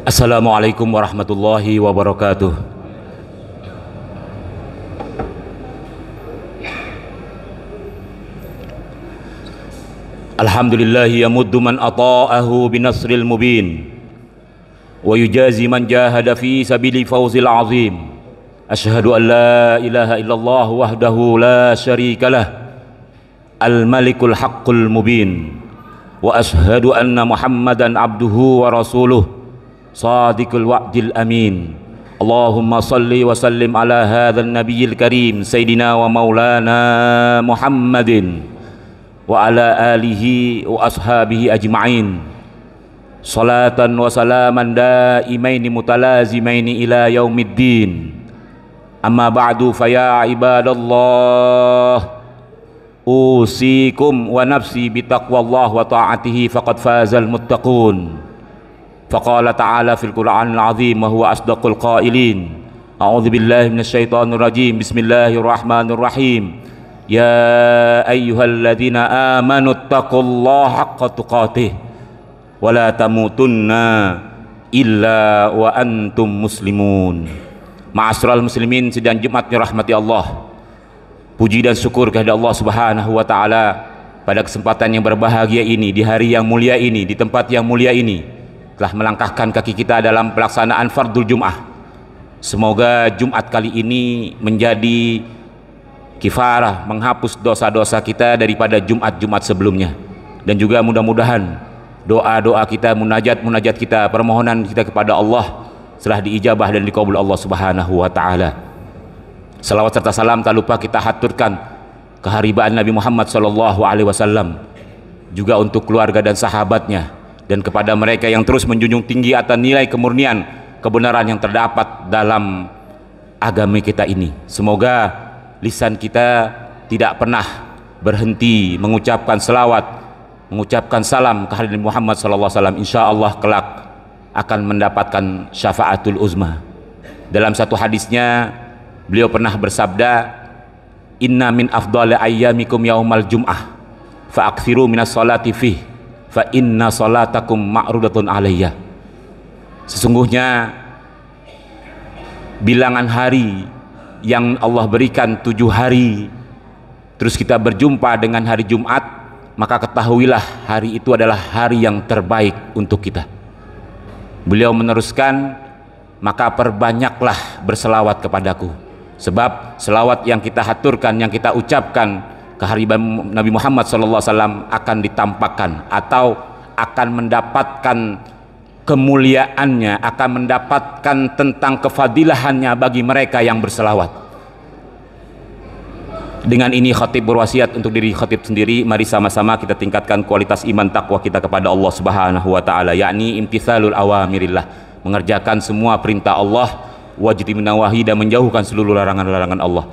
Assalamualaikum warahmatullahi wabarakatuh. Alhamdulillahi yamuddu man ata'ahu binasril mubin wa yujazi man jahada fi sabili fawzil azim. Ashhadu an la ilaha illallah wahdahu la syarikalah al-malikul haqqul mubin wa ashhadu anna muhammadan abduhu wa rasuluh Sadiqul wa'dil amin. Allahumma salli wa sallim ala hadzal nabiyil karim Sayyidina wa maulana Muhammadin wa ala alihi wa ashabihi ajma'in. Salatan wa salaman daimaini mutalazimaini ila yaumiddin. Amma ba'du fa ya ibadallah, usikum wa nafsi bitaqwallah wa ta'atihi faqad fazal muttaqun. Faqala ta'ala fil Qur'anil azim wa huwa asdaqul qailin. A'udzu billahi minasyaitonir rajim. Bismillahirrahmanirrahim. Ya ayyuhalladzina amanu taqullaha haqqa tuqatih wa la tamutunna illa wa antum muslimun. Ma'asyiral muslimin sidang Jumat dirahmati Allah. Puji dan syukur kepada Allah Subhanahu wa taala pada kesempatan yang berbahagia ini, di hari yang mulia ini, di tempat yang mulia ini, telah melangkahkan kaki kita dalam pelaksanaan fardul Jum'ah. Semoga Jumat kali ini menjadi kifarah, menghapus dosa-dosa kita daripada Jumat-Jumat sebelumnya. Dan juga mudah-mudahan doa-doa kita, munajat-munajat kita, permohonan kita kepada Allah telah diijabah dan dikabul Allah Subhanahu wa taala. Salawat serta salam tak lupa kita haturkan keharibaan Nabi Muhammad sallallahu alaihi wasallam, juga untuk keluarga dan sahabatnya, dan kepada mereka yang terus menjunjung tinggi atas nilai kemurnian kebenaran yang terdapat dalam agama kita ini. Semoga lisan kita tidak pernah berhenti mengucapkan selawat, mengucapkan salam kehadirat Nabi Muhammad SAW. Insya Allah kelak akan mendapatkan syafaatul uzma. Dalam satu hadisnya beliau pernah bersabda, inna min afdali ayyamikum yaumal jum'ah fa'akthiru minas salati fih fa inna salatakum ma'rudatun alayya. Sesungguhnya bilangan hari yang Allah berikan 7 hari, terus kita berjumpa dengan hari Jumat, maka ketahuilah hari itu adalah hari yang terbaik untuk kita. Beliau meneruskan, maka perbanyaklah berselawat kepadaku, sebab selawat yang kita haturkan, yang kita ucapkan kehadiran Nabi Muhammad SAW akan ditampakkan atau akan mendapatkan kemuliaannya, akan mendapatkan tentang kefadilahannya bagi mereka yang berselawat. Dengan ini khatib berwasiat untuk diri khatib sendiri, mari sama-sama kita tingkatkan kualitas iman takwa kita kepada Allah Subhanahu wa taala, yakni imtithalul awamirillah, mengerjakan semua perintah Allah, wajib menawahi dan menjauhkan seluruh larangan-larangan Allah.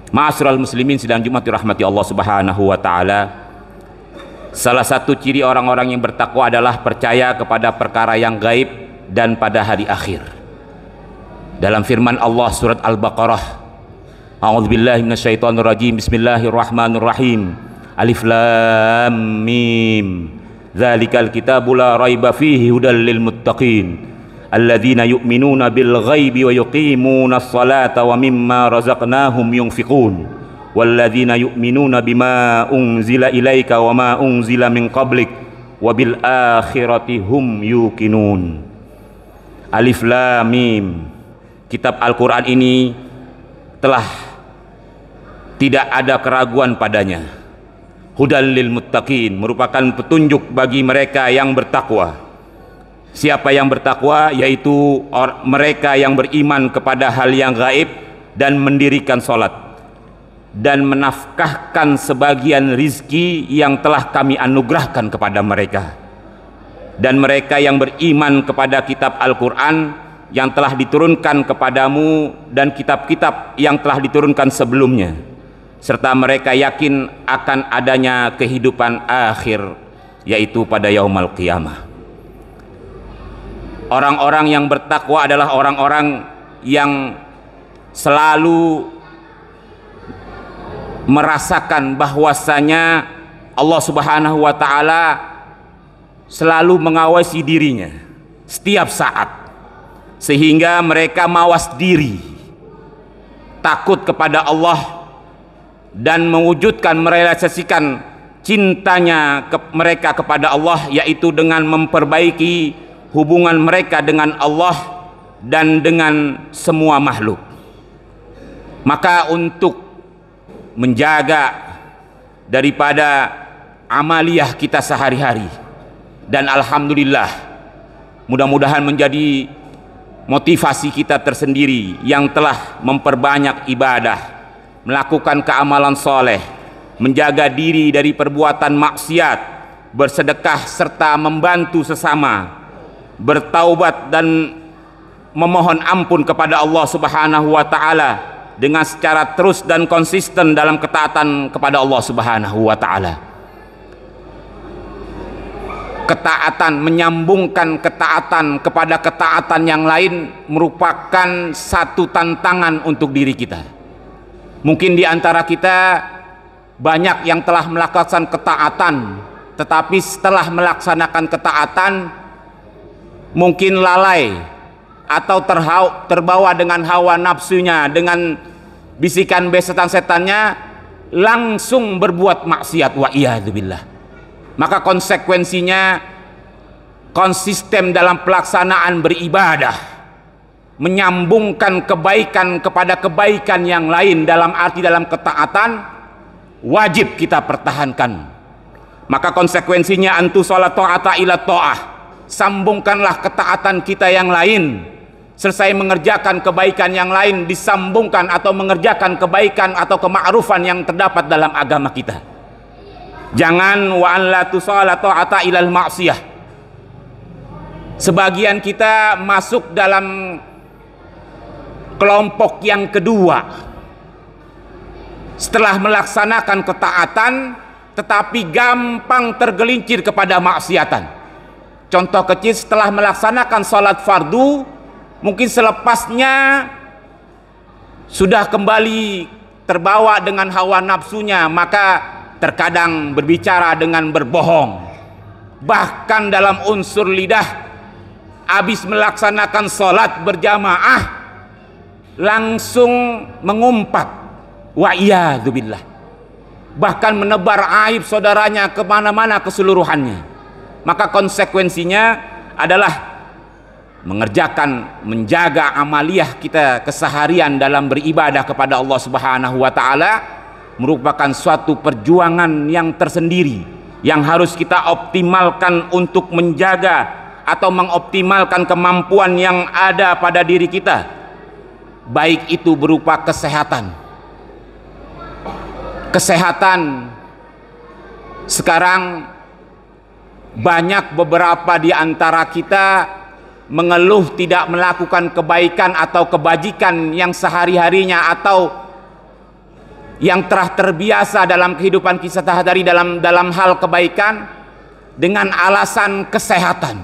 Ma'asyiral muslimin sidang Jumat dirahmati Allah Subhanahu wa taala. Salah satu ciri orang-orang yang bertakwa adalah percaya kepada perkara yang gaib dan pada hari akhir. Dalam firman Allah surat Al-Baqarah, A'udzubillahi minasyaitonirrajim. Bismillahirrahmanirrahim. Alif lam mim. Dzalikal kitabu la raiba fihi hudal lil muttaqin. Alladzina yu'minuna bil ghaibi wa yuqimuna as-salata wa mimma razaqnahum yunfiqun walladzina yu'minuna bima unzila ilaika wa ma unzila min qablik wa bil akhirati hum yuqinun. Alif lam mim. Kitab Al-Quran ini telah tidak ada keraguan padanya. Hudal lil muttaqin, merupakan petunjuk bagi mereka yang bertakwa. Siapa yang bertakwa? Yaitu mereka yang beriman kepada hal yang gaib dan mendirikan sholat dan menafkahkan sebagian rizki yang telah kami anugerahkan kepada mereka. Dan mereka yang beriman kepada kitab Al-Quran yang telah diturunkan kepadamu dan kitab-kitab yang telah diturunkan sebelumnya, serta mereka yakin akan adanya kehidupan akhir, yaitu pada yaumul qiyamah. Orang-orang yang bertakwa adalah orang-orang yang selalu merasakan bahwasanya Allah Subhanahu wa taala selalu mengawasi dirinya, setiap saat, sehingga mereka mawas diri, takut kepada Allah, dan mewujudkan, merealisasikan cintanya mereka kepada Allah, yaitu dengan memperbaiki hubungan mereka dengan Allah dan dengan semua makhluk. Maka untuk menjaga daripada amaliyah kita sehari-hari, dan alhamdulillah mudah-mudahan menjadi motivasi kita tersendiri yang telah memperbanyak ibadah, melakukan keamalan soleh, menjaga diri dari perbuatan maksiat, bersedekah serta membantu sesama, bertaubat dan memohon ampun kepada Allah Subhanahu wa taala dengan secara terus dan konsisten dalam ketaatan kepada Allah Subhanahu wa taala. Ketaatan, menyambungkan ketaatan kepada ketaatan yang lain merupakan satu tantangan untuk diri kita. Mungkin di antara kita banyak yang telah melakukan ketaatan, tetapi setelah melaksanakan ketaatan mungkin lalai atau terbawa dengan hawa nafsunya, dengan bisikan setan-setannya, langsung berbuat maksiat, wa iyadzubillah. Maka konsekuensinya konsisten dalam pelaksanaan beribadah, menyambungkan kebaikan kepada kebaikan yang lain, dalam arti dalam ketaatan wajib kita pertahankan. Maka konsekuensinya antu sholat ta'ata ila ta'ah, sambungkanlah ketaatan kita yang lain. Selesai mengerjakan kebaikan yang lain, disambungkan atau mengerjakan kebaikan atau kema'rufan yang terdapat dalam agama kita. Jangan wa an la tusala ta'ata ilal ma'siyah. Sebagian kita masuk dalam kelompok yang kedua. Setelah melaksanakan ketaatan tetapi gampang tergelincir kepada maksiatan. Contoh kecil, setelah melaksanakan sholat fardu, mungkin selepasnya sudah kembali terbawa dengan hawa nafsunya, maka terkadang berbicara dengan berbohong. Bahkan dalam unsur lidah, habis melaksanakan sholat berjamaah langsung mengumpat, wa iyadzubillah, bahkan menebar aib saudaranya kemana-mana keseluruhannya. Maka konsekuensinya adalah menjaga amaliyah kita keseharian dalam beribadah kepada Allah Subhanahu wa taala merupakan suatu perjuangan yang tersendiri yang harus kita optimalkan untuk menjaga atau mengoptimalkan kemampuan yang ada pada diri kita, baik itu berupa kesehatan. Sekarang banyak beberapa di antara kita mengeluh tidak melakukan kebaikan atau kebajikan yang sehari-harinya atau yang telah terbiasa dalam kehidupan kita sehari-hari dalam hal kebaikan dengan alasan kesehatan.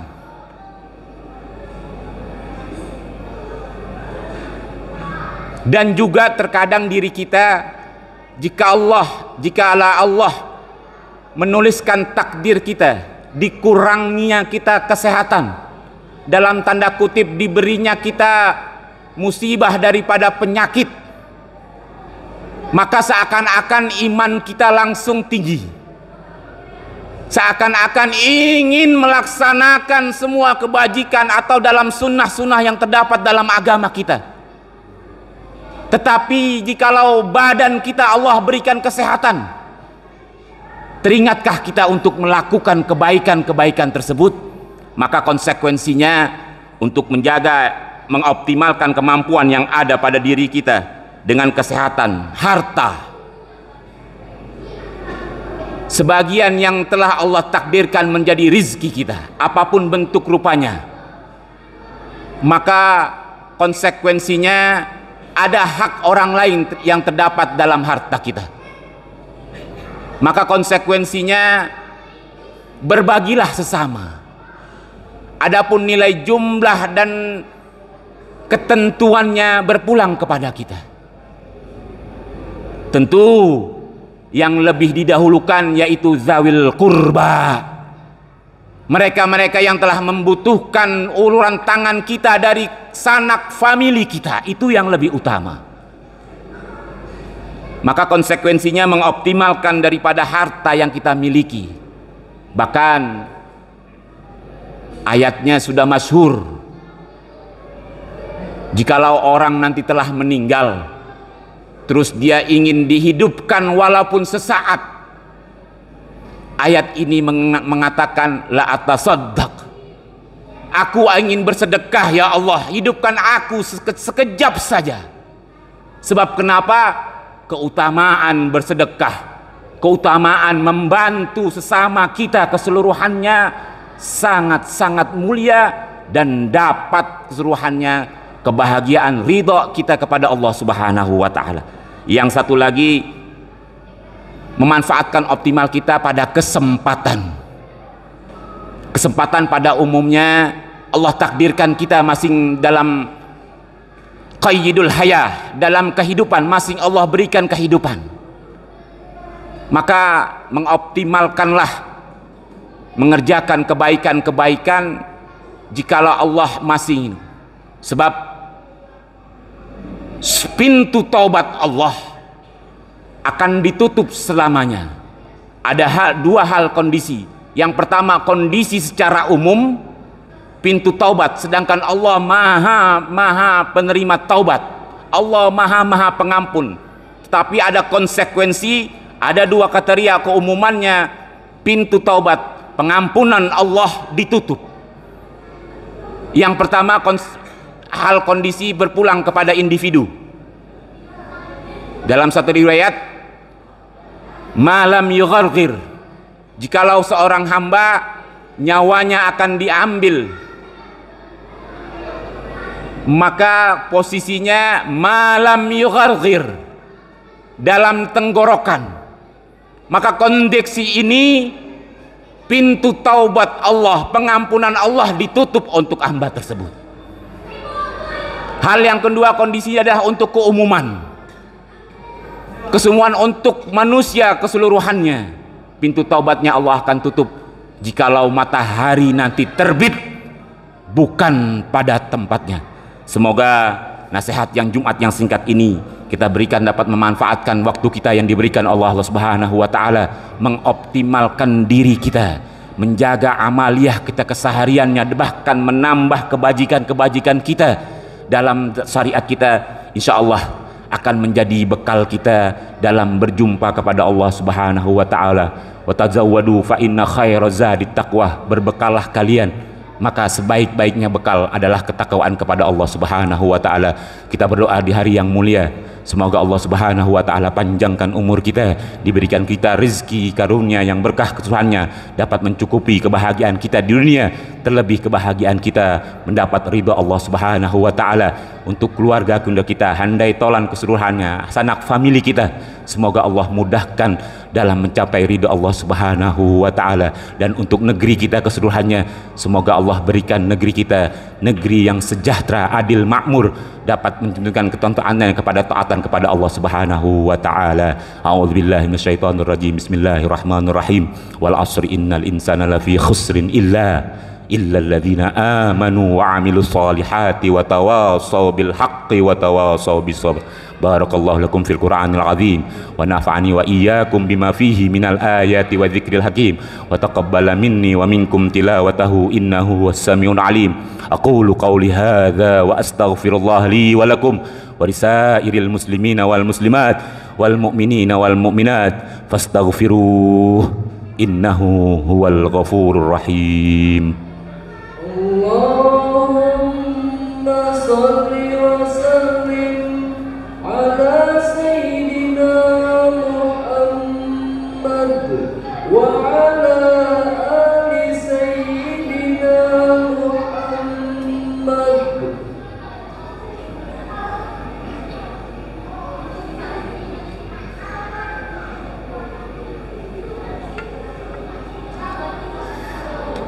Dan juga terkadang diri kita, jika Allah menuliskan takdir kita, dikurangnya kita kesehatan, dalam tanda kutip diberinya kita musibah daripada penyakit, maka seakan-akan iman kita langsung tinggi, seakan-akan ingin melaksanakan semua kebajikan atau dalam sunnah-sunnah yang terdapat dalam agama kita. Tetapi jikalau badan kita Allah berikan kesehatan, teringatkah kita untuk melakukan kebaikan-kebaikan tersebut? Maka konsekuensinya untuk menjaga, mengoptimalkan kemampuan yang ada pada diri kita dengan kesehatan, harta, sebagian yang telah Allah takdirkan menjadi rizki kita, apapun bentuk rupanya, maka konsekuensinya ada hak orang lain yang terdapat dalam harta kita. Maka konsekuensinya berbagilah sesama. Adapun nilai jumlah dan ketentuannya berpulang kepada kita. Tentu yang lebih didahulukan yaitu zawil qurba, mereka-mereka yang telah membutuhkan uluran tangan kita dari sanak famili kita, itu yang lebih utama. Maka konsekuensinya mengoptimalkan daripada harta yang kita miliki. Bahkan ayatnya sudah masyhur, jikalau orang nanti telah meninggal terus dia ingin dihidupkan walaupun sesaat, ayat ini mengatakan la atasaddaq, aku ingin bersedekah ya Allah, hidupkan aku sekejap saja. Sebab kenapa? Keutamaan bersedekah, keutamaan membantu sesama kita keseluruhannya sangat-sangat mulia, dan dapat keseluruhannya kebahagiaan ridha kita kepada Allah Subhanahu wa taala. Yang satu lagi, memanfaatkan optimal kita pada kesempatan. Kesempatan pada umumnya Allah takdirkan kita masing dalam qayyidul hayah, dalam kehidupan masing Allah berikan kehidupan. Maka mengoptimalkanlah, mengerjakan kebaikan-kebaikan jikalau Allah masih. Sebab pintu taubat Allah akan ditutup selamanya. Ada dua hal kondisi. Yang pertama, kondisi secara umum pintu taubat, sedangkan Allah maha penerima taubat, Allah maha pengampun. Tetapi ada konsekuensi, ada dua kriteria keumumannya, pintu taubat pengampunan Allah ditutup. Yang pertama, hal kondisi berpulang kepada individu. Dalam satu riwayat, malam yugharghir, jikalau seorang hamba nyawanya akan diambil, maka posisinya malam yugharghir, dalam tenggorokan. Maka kondisi ini pintu taubat Allah, pengampunan Allah ditutup untuk hamba tersebut. Hal yang kedua, kondisi adalah untuk keumuman, kesemuan, untuk manusia keseluruhannya. Pintu taubatnya Allah akan tutup jikalau matahari nanti terbit bukan pada tempatnya. Semoga nasihat yang Jumat yang singkat ini kita berikan dapat memanfaatkan waktu kita yang diberikan Allah Subhanahu wa taala, mengoptimalkan diri kita, menjaga amaliyah kita kesehariannya, bahkan menambah kebajikan-kebajikan kita dalam syariat kita. Insya Allah akan menjadi bekal kita dalam berjumpa kepada Allah Subhanahu wa taala. Wa tazawwadu fa inna khairaz zadi taqwa, berbekalah kalian, maka sebaik-baiknya bekal adalah ketakwaan kepada Allah Subhanahu wa taala. Kita berdoa di hari yang mulia, semoga Allah Subhanahu wa taala panjangkan umur kita, diberikan kita rezeki karunia yang berkah keseluruhannya, dapat mencukupi kebahagiaan kita di dunia, terlebih kebahagiaan kita mendapat ridha Allah Subhanahu wa taala. Untuk keluarga kita, handai tolan keseluruhannya, sanak famili kita, semoga Allah mudahkan dalam mencapai ridha Allah Subhanahu wa taala. Dan untuk negeri kita keseluruhannya, semoga Allah berikan negeri kita negeri yang sejahtera, adil, makmur, dapat menunjukkan ketontonan kepada taatan kepada Allah Subhanahu wa taala. A'udzubillahi minasyaitonir rajim. Bismillahirrahmanirrahim. Wal 'asri innal insana lafi khusrin illa alladzina amanu wa 'amilus solihati wa tawasaw bil haqqi wa tawasaw bis sabr. Barakallahu lakum fil Qur'anil azim wa nafa'ani wa iyyakum bima fihi minal ayati wa dzikril hakim wa taqabbala minni wa minkum tilawatahu innahu was-sami'ul alim. Aqulu qawli hadza wa astaghfirullah li wa lakum wa lisairil muslimina wal muslimat wal mu'minina wal mu'minat fastaghfiruh innahu huwal ghafurur rahim. Allahumma shalli wa sallim ala sayyidina Muhammad wa ala ali sayyidina Muhammad.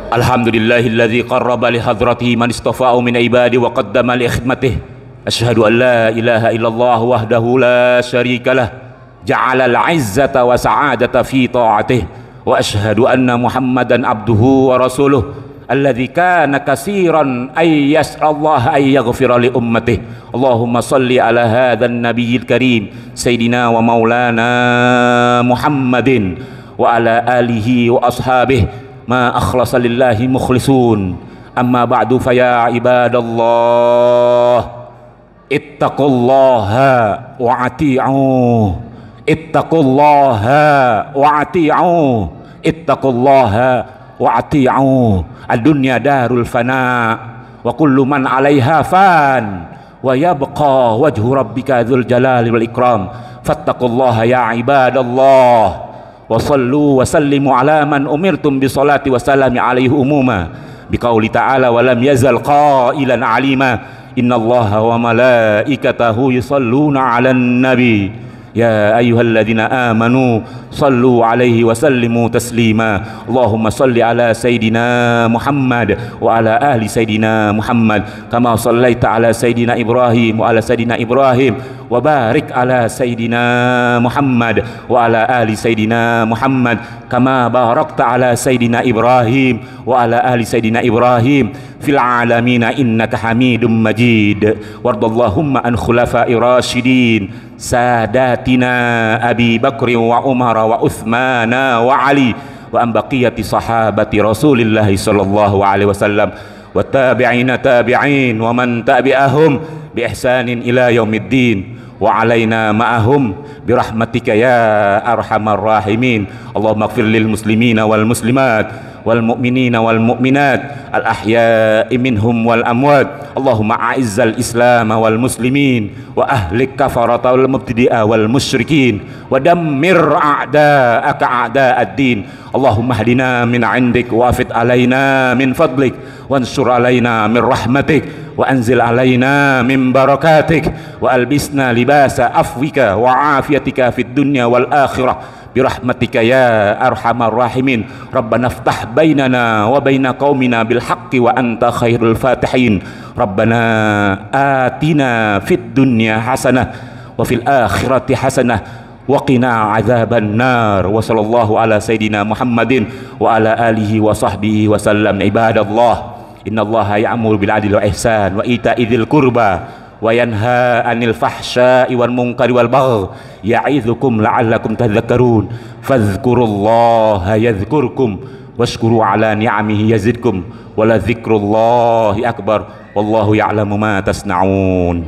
Alhamdulillahilladzi qarraba li hadratihi man istafa'u min ibadi wa qaddama li khidmatihi. Asyhadu an la ilaha illallah wahdahu la syarika lah, ja'ala al-'izzata wa sa'adata fi ta'atihi, وأشهد أن محمدا عبده ورسوله الذي كان كثيرا أن يسأل الله أن يغفر لأمته. اللهم صل على هذا النبي الكريم سيدنا ومولانا محمد وعلى آله وأصحابه ما أخلص لله مخلصون. أما بعد فيا عباد الله اتقوا الله وأطيعوه، اتقوا الله وأطيعوه، اتقوا الله وأطيعوه. الدنيا دار الفناء وكل من عليها فان ويبقى وجه ربك ذو الجلال والإكرام. فاتقوا الله يا عباد الله وصلوا وسلموا على من أمرتم بالصلاة والسلام عليه أموما بقول تعالى ولم يزل قائلا عليما إن الله وملائكته يصلون على النبي يا أيها الذين آمنوا صلوا عليه وسلموا تسليما. اللهم صل على سيدنا محمد وعلى آل سيدنا محمد كما صليت على سيدنا إبراهيم وعلى سيدنا إبراهيم وبارك على سيدنا محمد وعلى آل سيدنا محمد كما باركت على سيدنا إبراهيم وعلى آل سيدنا إبراهيم في العالمين إنك حميد مجيد. وارض اللهم عن خلفاء راشدين ساداتنا أبي بكر وعمر وعثمان وعلي وعن بقية صحابة رسول الله صلى الله عليه وسلم والتابعين تابعين ومن تبعهم بإحسان إلى يوم الدين وعلينا معهم برحمتك يا أرحم الراحمين. اللهم اغفر للمسلمين والمسلمات والمؤمنين والمؤمنات الأحياء منهم والأموات. اللهم أعز الإسلام والمسلمين وأهلك كفرة المبتدئة والمشركين ودمر أعداءك أعداء الدين. اللهم اهدنا من عندك وافد علينا من فضلك وانشر علينا من رحمتك وأنزل علينا من بركاتك وألبسنا لباس عفوك وعافيتك في الدنيا والآخرة برحمتك يا أرحم الراحمين. ربنا افتح بيننا وبين قومنا بالحق وأنت خير الفاتحين. ربنا آتنا في الدنيا حسنة وفي الآخرة حسنة وقنا عذاب النار. وصلى الله على سيدنا محمد وعلى آله وصحبه وسلم. عباد الله إن الله يأمر بالعدل والإحسان وإيتاء ذي القربى وينهى عن الفحشاء والمنكر والبغي يعظكم لعلكم تذكرون. فاذكروا الله يذكركم واشكروا على نعمه يزدكم ولذكر الله أكبر والله يعلم ما تصنعون.